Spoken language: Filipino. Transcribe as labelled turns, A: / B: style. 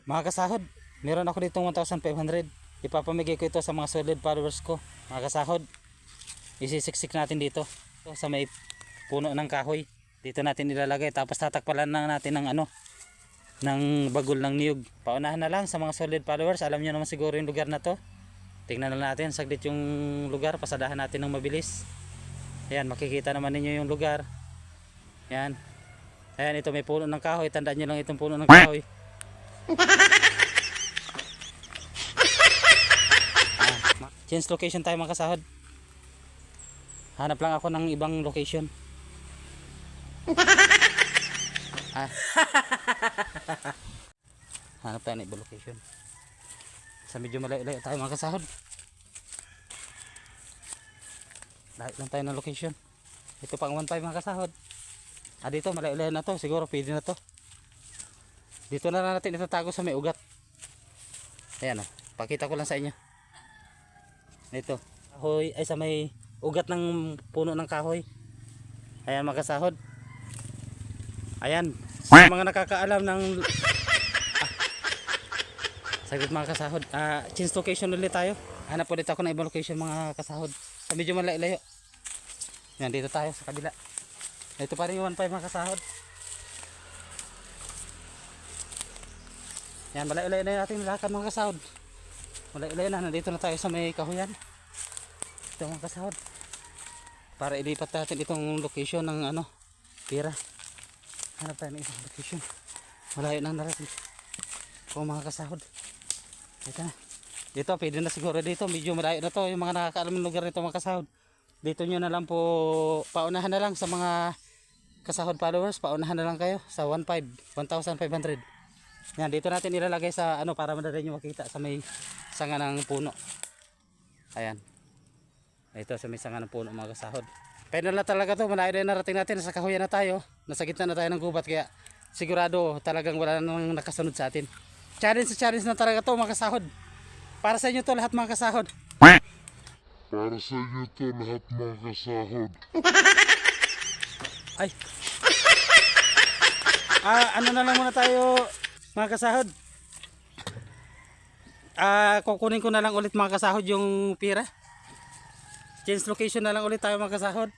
A: Mga kasahod, meron ako ditong 1,500. Ipapamigay ko ito sa mga solid followers ko. Mga kasahod, isisiksik natin dito. So, sa may puno ng kahoy. Dito natin ilalagay. Tapos tatakpalan lang natin ng ano, ng bagol ng niyog. Paunahan na lang sa mga solid followers. Alam niyo naman siguro yung lugar na to. Tingnan na natin saglit yung lugar. Pasadahan natin ng mabilis. Ayan, makikita naman ninyo yung lugar. Ayan. Ayan, ito may puno ng kahoy. Tandaan nyo lang itong puno ng kahoy. Change location tayo mga kasahod. Hanap lang ako ng ibang location. Hanap tayo ng ibang location. Sa medyo malayo-layo tayo mga kasahod. Lahat lang tayo ng location. Ito pang 1.5 mga kasahod. Dito malayo-layo na to. Siguro pwede na to. Dito na lang natin itatago sa may ugat. Ayan o. Pakita ko lang sa inyo. Ito. Kahoy, ay sa may ugat ng puno ng kahoy. Ayan mga kasahod. Ayan. Sa mga nakakaalam ng saglit mga kasahod. Change location ulit tayo. Hanap ulit ako ng ibang location mga kasahod. Sa medyo malayo-layo. Yan, dito tayo sa kabila. Ito pa rin yung 1.5 mga kasahod. Yan, malayo-layo na natin lakad mga kasahod. Malayo-layo na, nandito na tayo sa may kahuyan. Ito mga kasahod. Para ilipat natin itong location ng ano, pira. Hanap tayo ng isang location. Malayo na narating. O mga kasahod. Ito na. Dito, pwede na siguro dito. Medyo malayo na to. Yung mga nakakaalam ng lugar nito mga kasahod. Dito nyo na lang po, paunahan na lang sa mga kasahod followers. Paunahan na lang kayo sa 1.500. Yan, dito natin ilalagay sa ano para madali nyo makita sa may sanga ng puno. Ayan. Ito sa may sanga ng puno mga kasahod. Pwede na talaga to. Malayo na narating natin. Nasa kahuyan na tayo. Nasa gitna na tayo ng gubat. Kaya sigurado talagang wala nang nakasunod sa atin. Challenge na talaga to mga kasahod. Para sa inyo to lahat mga kasahod.
B: Para sa inyo to lahat mga kasahod.
A: Ay. Ano na lang muna tayo mga kasahod. Kukunin ko na lang ulit mga kasahod yung pira. Change location na lang ulit tayo mga kasahod.